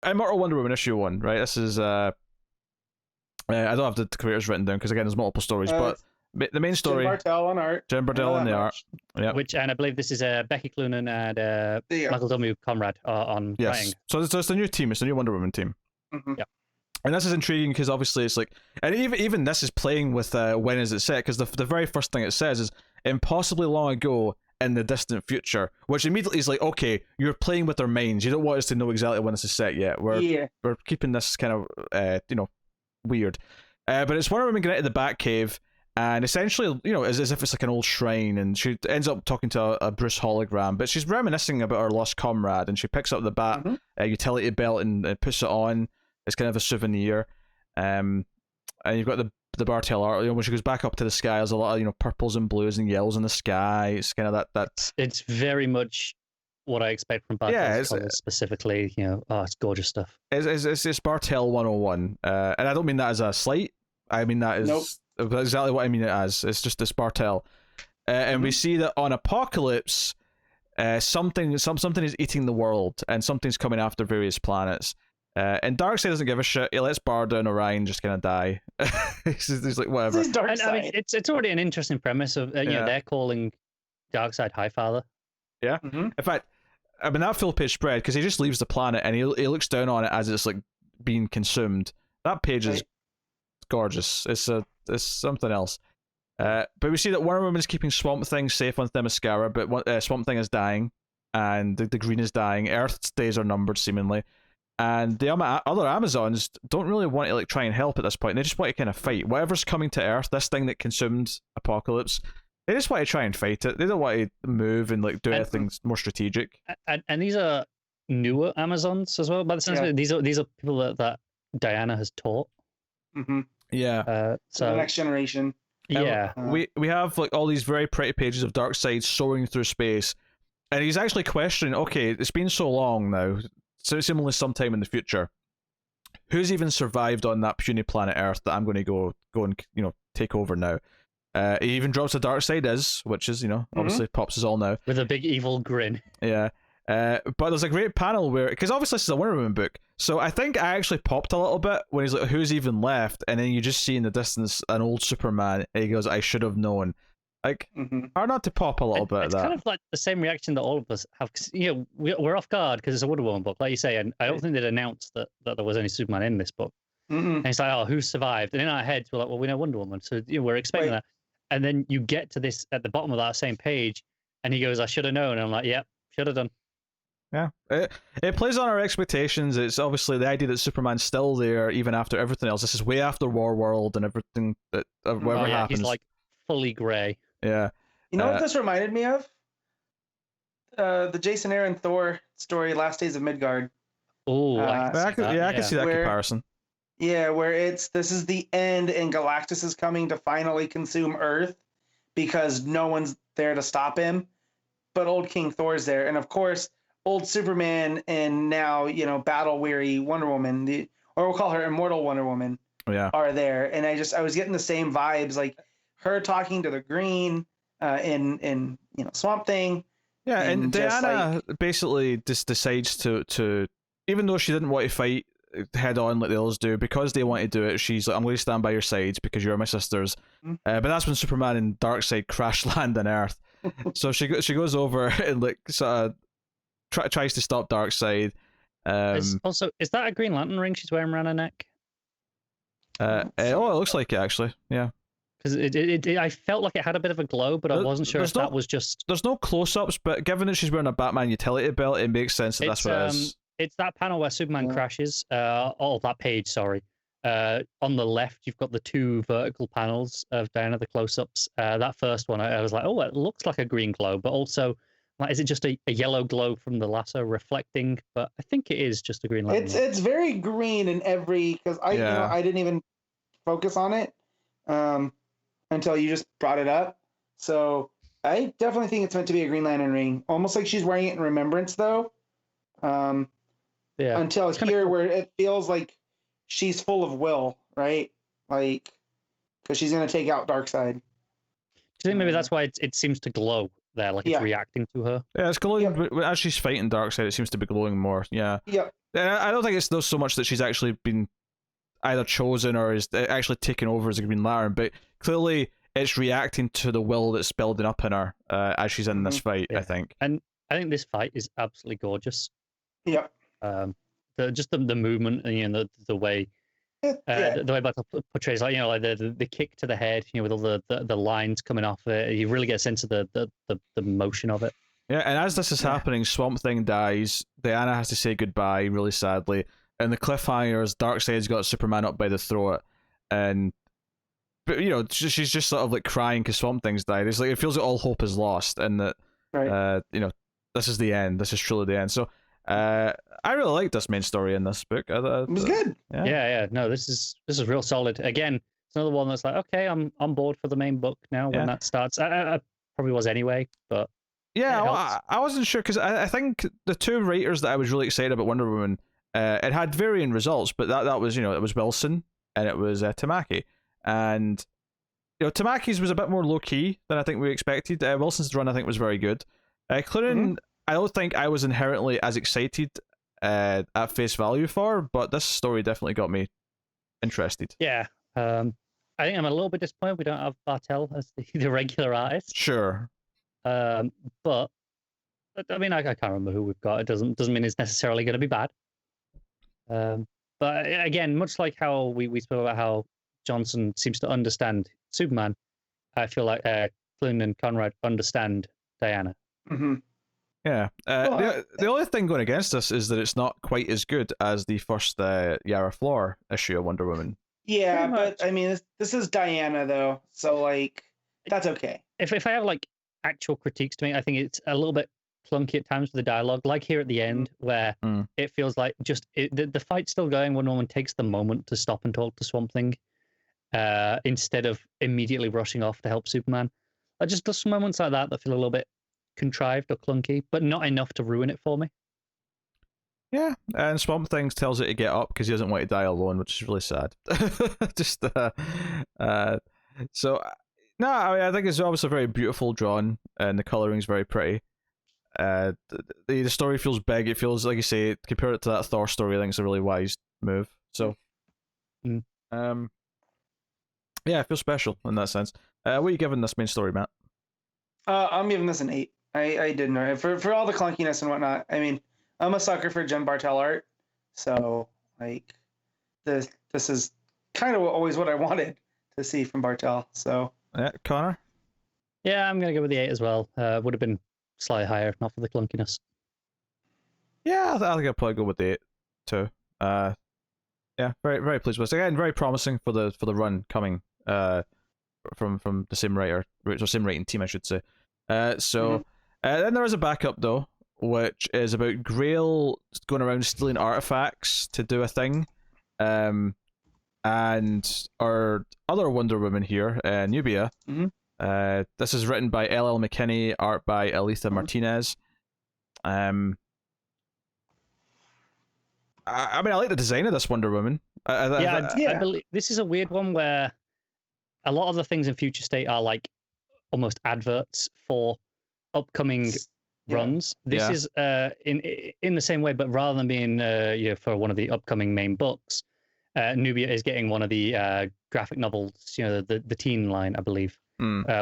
Immortal Wonder Woman issue 1, right? This is I don't have the creators written down because again, there's multiple stories, but the main story. Jim Bartel on art. Jim Bartel on the art. Yeah. And I believe this is Becky Cloonan and Michael W. Conrad on writing. So it's a new team. It's a new Wonder Woman team. Mm-hmm. Yeah. And this is intriguing because obviously it's like, and even this is playing with when is it set? Because the very first thing it says is impossibly long ago in the distant future, which immediately is like, okay, you're playing with their minds. You don't want us to know exactly when this is set yet. We're keeping this kind of weird. But it's Wonder Woman getting into the Batcave, and essentially, as if it's like an old shrine, and she ends up talking to a Bruce hologram, but she's reminiscing about her lost comrade, and she picks up the Bat utility belt and puts it on. It's kind of a souvenir. And you've got the Bartel art, when she goes back up to the sky, there's a lot of, purples and blues and yellows in the sky. It's kind of that. It's very much what I expect from Bartel's covers, specifically, it's gorgeous stuff. It's Bartel 101. And I don't mean that as a slight. I mean that is exactly what I mean it as. It's just this Bartel. And we see that on Apocalypse, something is eating the world, and something's coming after various planets. And Darkseid doesn't give a shit. He lets Barda and Orion just kind of die. he's like, whatever. I mean, it's already an interesting premise of they're calling Darkseid Highfather. Yeah. Mm-hmm. In fact, I mean that full page spread, because he just leaves the planet and he looks down on it as it's like being consumed. That page is gorgeous. It's something else. But we see that Wonder Woman is keeping Swamp Thing safe on Themyscira, but Swamp Thing is dying, and the Green is dying. Earth's days are numbered, seemingly. And the other Amazons don't really want to try and help at this point. They just want to kind of fight whatever's coming to Earth. This thing that consumed Apocalypse, they just want to try and fight it. They don't want to move and do anything more strategic. And these are newer Amazons as well. By the sense of it, these are people that Diana has taught. Mm-hmm. Yeah. So the next generation. Yeah. We have all these very pretty pages of Darkseid soaring through space, and he's actually questioning. Okay, it's been so long now. So similarly, sometime in the future, who's even survived on that puny planet Earth that I'm going to go and take over now? He even drops a Darkseid which is obviously pops us all now with a big evil grin. Yeah, but there's a great panel where, because obviously this is a Wonder Woman book, so I think I actually popped a little bit when he's like, "Who's even left?" And then you just see in the distance an old Superman, and he goes, "I should have known." Like, hard not to pop a little bit of that. It's kind of like the same reaction that all of us have. Cause, we're off guard because it's a Wonder Woman book, like you say, and I don't think they'd announced that there was any Superman in this book. And it's like, oh, who survived? And in our heads, we're like, well, we know Wonder Woman, so we're expecting that. And then you get to this at the bottom of that same page, and he goes, "I should have known." And I'm like, "Yep, should have done." Yeah, it plays on our expectations. It's obviously the idea that Superman's still there even after everything else. This is way after War World and everything that whatever happens. He's like fully grey. Yeah. You know what this reminded me of? The Jason Aaron Thor story, Last Days of Midgard. Oh, I can see that comparison. Yeah, where this is the end, and Galactus is coming to finally consume Earth because no one's there to stop him. But old King Thor's there, and of course, old Superman and now battle weary Wonder Woman, or we'll call her Immortal Wonder Woman, are there. And I was getting the same vibes, like her talking to the Green in Swamp Thing. Yeah, and Diana basically just decides to even though she didn't want to fight head on like the others do, because they want to do it, she's like, "I'm going to stand by your sides because you're my sisters." But that's when Superman and Darkseid crash land on Earth. So she goes over and sort of tries to stop Darkseid. Also, is that a Green Lantern ring she's wearing around her neck? It looks like it, actually. Yeah. Because I felt like it had a bit of a glow, but I wasn't sure if that was just... There's no close-ups, but given that she's wearing a Batman utility belt, it makes sense that that's what it is. It's that panel where Superman crashes. That page, sorry. On the left, you've got the two vertical panels of Diana, the close-ups. That first one, I was like, oh, it looks like a green glow, but also, is it just a yellow glow from the lasso reflecting? But I think it is just a green light. It's very green in every... Because I didn't even focus on it. Until you just brought it up. So I definitely think it's meant to be a Green Lantern ring. Almost like she's wearing it in remembrance, though. Until here, where it feels like she's full of will, right? Like, because she's going to take out Darkseid. Do you think maybe that's why it seems to glow there, like it's reacting to her. Yeah, it's glowing. But as she's fighting Darkseid, it seems to be glowing more. Yeah. Yep. I don't think it's so much that she's actually been either chosen or is actually taken over as a Green Lantern, but clearly it's reacting to the will that's building up in her as she's in this fight. I think. And I think this fight is absolutely gorgeous. Yep. The movement and the way. The way Battle portrays, like like the kick to the head, with all the lines coming off it, you really get a sense of the motion of it. Yeah, and as this is happening, Swamp Thing dies. Diana has to say goodbye, really sadly. And the cliffhangers, Darkseid's got Superman up by the throat, but she's just sort of like crying because Swamp Thing's died. It's like it feels like all hope is lost, and that this is the end. This is truly the end. So. I really like this main story in this book. It was good. Yeah. No, this is real solid. Again, it's another one that's like, okay, I'm on board for the main book now when that starts. I probably was anyway, but I wasn't sure because I think the two writers that I was really excited about Wonder Woman, it had varying results, but that was it was Wilson and it was Tamaki, and Tamaki's was a bit more low key than I think we expected. Wilson's run I think was very good. Clinton. I don't think I was inherently as excited at face value for, but this story definitely got me interested. Yeah. I think I'm a little bit disappointed we don't have Bartel as the regular artist. Sure. But I mean, I can't remember who we've got. It doesn't mean it's necessarily going to be bad. But again, much like how we spoke about how Johnson seems to understand Superman, I feel like Flynn and Conrad understand Diana. Mm-hmm. Yeah. The only thing going against us is that it's not quite as good as the first Yara Flor issue of Wonder Woman. Yeah, but I mean, this is Diana though, so like that's okay. If I have like actual critiques to make, I think it's a little bit clunky at times with the dialogue, like here at the end where it feels like just the fight's still going. Wonder Woman takes the moment to stop and talk to Swamp Thing instead of immediately rushing off to help Superman. Just some moments like that feel a little bit contrived or clunky, but not enough to ruin it for me. Yeah, and Swamp Thing tells it to get up because he doesn't want to die alone, which is really sad. I think it's obviously very beautiful drawn, and the coloring's very pretty. The story feels big. It feels like you say, compare it to that Thor story. I think it's a really wise move. So, it feels special in that sense. What are you giving this main story, Matt? I'm giving this an 8. I didn't know for all the clunkiness and whatnot. I mean, I'm a sucker for Jim Bartel art, so like this is kind of always what I wanted to see from Bartel. So yeah, Connor. Yeah, I'm gonna go with the 8 as well. Would have been slightly higher if not for the clunkiness. Yeah, I think I'll probably go with the 8 too. Yeah, very very pleased with this. Again, very promising for the run coming from the same writer, or same writing team, I should say. Then there is a backup though, which is about Grail going around stealing artifacts to do a thing, and our other Wonder Woman here, Nubia. This is written by L.L. McKinney, art by Aletha Martinez. I mean, I like the design of this Wonder Woman. I believe this is a weird one where a lot of the things in Future State are like almost adverts for upcoming runs. This is in the same way, but rather than being for one of the upcoming main books, Nubia is getting one of the graphic novels, the teen line, I believe,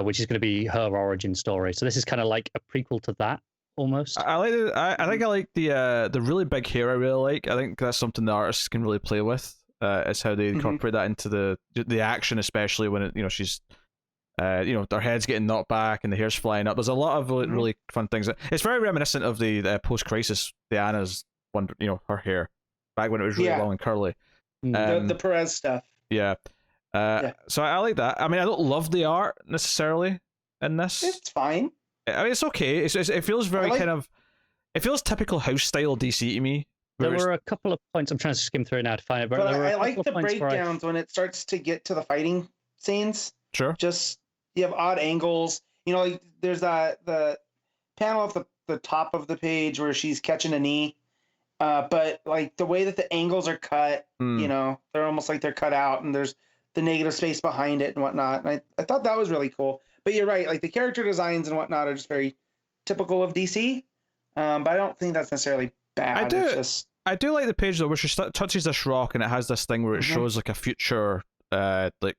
which is going to be her origin story. So this is kind of like a prequel to that almost. I like it. I think I like the really big hair. I really like. I think that's something the artists can really play with. Is how they incorporate that into the action, especially when she's. Their head's getting knocked back and the hair's flying up. There's a lot of really fun things. It's very reminiscent of the post-crisis Diana's her hair back when it was really long and curly. The Perez stuff. Yeah. So I like that. I mean, I don't love the art necessarily in this. It's fine. I mean, it's okay. It feels very it feels typical house style DC to me. There were a couple of points. I'm trying to skim through it now to find it. But I like the breakdowns when it starts to get to the fighting scenes. Sure. Just you have odd angles. Like there's the panel of the top of the page where she's catching a knee. But like the way that the angles are cut, they're almost like they're cut out, and there's the negative space behind it and whatnot. And I thought that was really cool. But you're right, like the character designs and whatnot are just very typical of DC, but I don't think that's necessarily bad. It's just... I do like the page though, where she touches this rock and it has this thing where it shows like a future, like,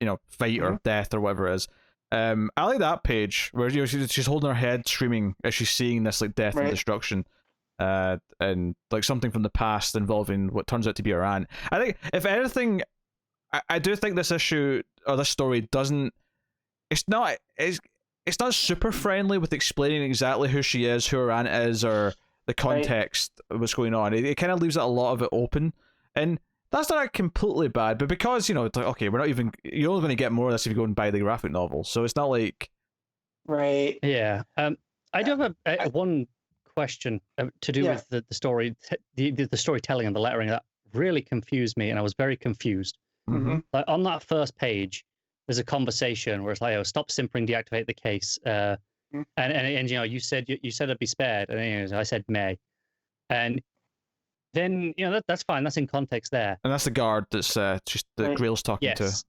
you know, fight or death or whatever it is. I like that page where, you know, she's holding her head, screaming as she's seeing this like death and destruction, and like something from the past involving what turns out to be her aunt. I think if anything, I do think this issue or this story doesn't. It's not it's not super friendly with explaining exactly who she is, who her aunt is, or the context of what's going on. It kind of leaves a lot of it open, and that's not completely bad. But because, you know, it's like, okay, you're only going to get more of this if you go and buy the graphic novel, so it's not like yeah. I do have a one question to do with the story, the storytelling and the lettering that really confused me, and I was very confused. Like on that first page, there's a conversation where it's like, "Oh, stop simpering, deactivate the case." And you know, you said it'd be spared, and you know, I said may, and then, you know, that's fine. That's in context there. And that's the guard that's just that Grail's talking to.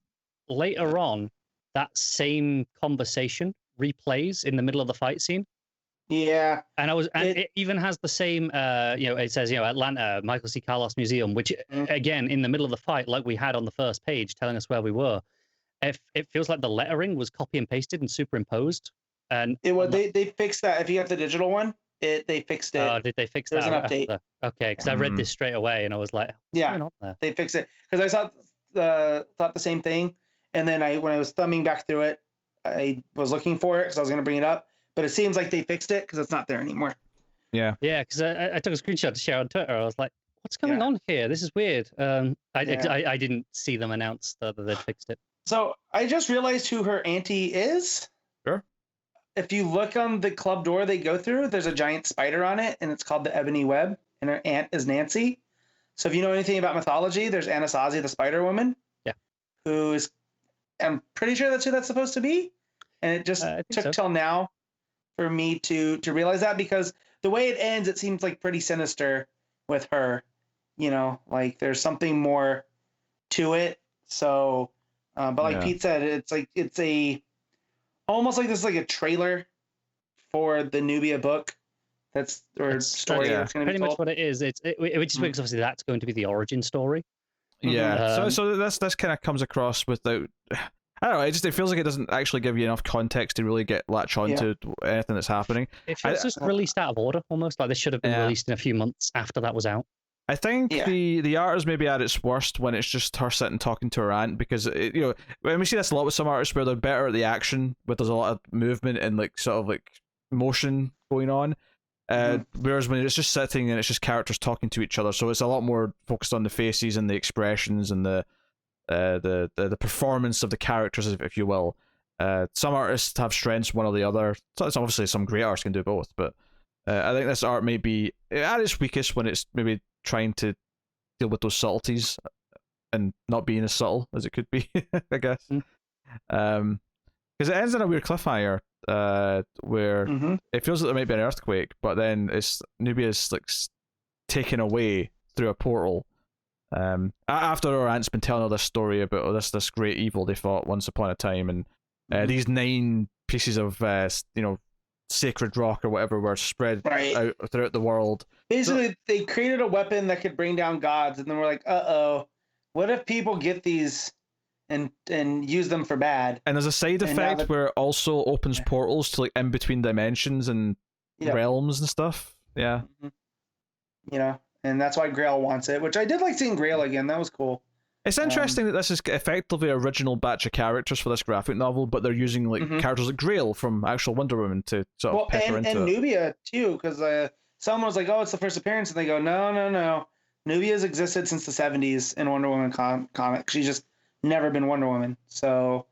Later on, that same conversation replays in the middle of the fight scene. Yeah. And it even has the same, you know, it says, you know, Atlanta, Michael C. Carlos Museum, which again, in the middle of the fight, like we had on the first page, telling us where we were. It feels like the lettering was copy and pasted and superimposed. And they fixed that. If you have the digital one, they fixed it. Oh, did they fix that? There's an update. Okay, because I read this straight away and I was like, what's going on there? They fixed it because I thought the same thing, and then when I was thumbing back through it, I was looking for it because I was going to bring it up, but it seems like they fixed it because it's not there anymore. Yeah, because I took a screenshot to share on Twitter. I was like, what's going on here? This is weird. I didn't see them announce that they'd fixed it. So I just realized who her auntie is. Sure. If you look on the club door they go through, there's a giant spider on it, and it's called the Ebony Web, and her aunt is Nancy. So if you know anything about mythology, there's Anasazi, the Spider Woman. Yeah. Who is, I'm pretty sure that's who that's supposed to be. And it just took till now for me to realize that, because the way it ends, it seems like pretty sinister with her. You know, like there's something more to it. So, but like Pete said, it's almost like this is like a trailer for the Nubia book story. That's going to be pretty much what it is. It just makes obviously that's going to be the origin story. Yeah. So this kind of comes across without. I don't know. It feels like it doesn't actually give you enough context to really latch on to anything that's happening. It feels just released out of order, almost like this should have been released in a few months after that was out. I think the art is maybe at its worst when it's just her sitting talking to her aunt, because you know, when we see this a lot with some artists where they're better at the action, but there's a lot of movement and like sort of like motion going on. Whereas when it's just sitting and it's just characters talking to each other, so it's a lot more focused on the faces and the expressions and the performance of the characters, if you will. Some artists have strengths, one or the other. So it's obviously some great artists can do both, but I think this art may be at its weakest when it's maybe trying to deal with those subtleties and not being as subtle as it could be, I guess. Because it ends in a weird cliffhanger, where it feels like there might be an earthquake, but then Nubia's like taken away through a portal. After our aunt's been telling her this story about this great evil they fought once upon a time, and these 9 pieces of sacred rock or whatever were spread out throughout the world. Basically, they created a weapon that could bring down gods, and then we're like, what if people get these and use them for bad? And there's a side effect where it also opens portals to like in between dimensions and realms and stuff. Yeah. You know, and that's why Grail wants it, which I did like seeing Grail again. That was cool. It's interesting that this is effectively an original batch of characters for this graphic novel, but they're using like characters like Grail from actual Wonder Woman to sort of pepper into it. And Nubia too, because someone was like, "Oh, it's the first appearance," and they go, "No. Nubia's existed since the 70s in Wonder Woman comics. She's just never been Wonder Woman." So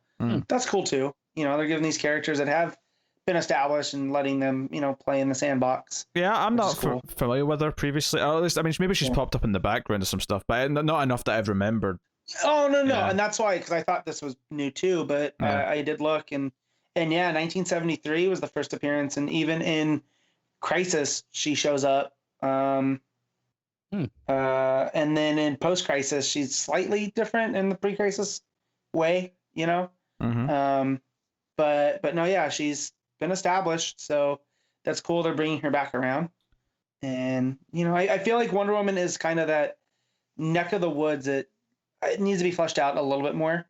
that's cool too. You know, they're giving these characters that have been established and letting them, you know, play in the sandbox. Yeah, I'm not familiar with her previously. Or at least, I mean, maybe she's popped up in the background of some stuff, but not enough that I've remembered. Oh, no. Yeah. And that's why, because I thought this was new too, but I did look, and 1973 was the first appearance, and even in Crisis, she shows up. And then in Post-Crisis, she's slightly different in the pre-Crisis way, you know? But no, she's been established, so that's cool. They're bringing her back around, and you know, I feel like Wonder Woman is kind of that neck of the woods that it needs to be fleshed out a little bit more.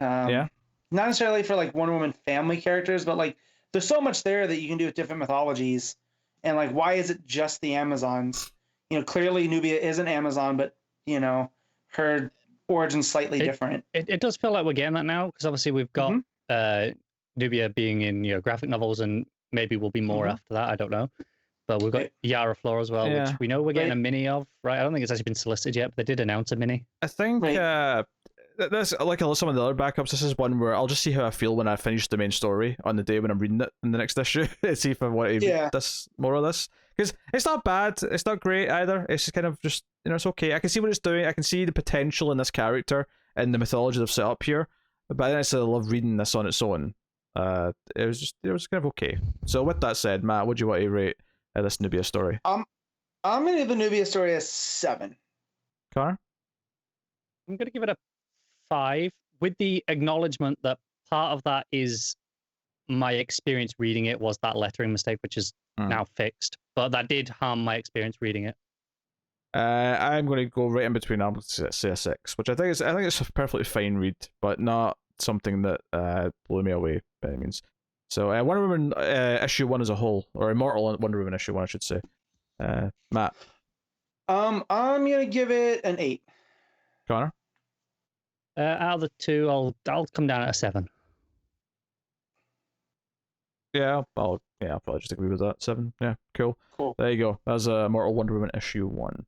Yeah. Not necessarily for like Wonder Woman family characters, but like there's so much there that you can do with different mythologies, and like why is it just the Amazons? You know, clearly Nubia is an Amazon, but you know, her origin's slightly different. It does feel like we're getting that now, because obviously we've got Nubia being in, you know, graphic novels, and maybe we'll be more after that. I don't know, but we've got Yara Flor as well, which we know we're getting a mini of, right? I don't think it's actually been solicited yet, but they did announce a mini. I think that's like some of the other backups. This is one where I'll just see how I feel when I finish the main story on the day when I'm reading it in the next issue. See if I want to read this more of this, because it's not bad, it's not great either. It's just kind of just, you know, it's okay. I can see what it's doing. I can see the potential in this character and the mythology they've set up here. But I didn't necessarily love reading this on its own. It was kind of okay. So with that said, Matt, what do you want to rate this Nubia story? I'm gonna give the Nubia story a 7. Connor? I'm gonna give it a 5, with the acknowledgement that part of that is my experience reading it was that lettering mistake, which is now fixed, but that did harm my experience reading it. I'm going to go right in between. I'm going to say a 6, which I think it's a perfectly fine read, but not something that blew me away by any means. So Wonder Woman issue 1 as a whole, or Immortal Wonder Woman issue 1, I should say. Matt? I'm gonna give it an 8. Connor? Out of the 2, I'll come down at a 7. Yeah, I'll probably just agree with that. 7. Yeah, cool. There you go. That was Immortal Wonder Woman issue 1.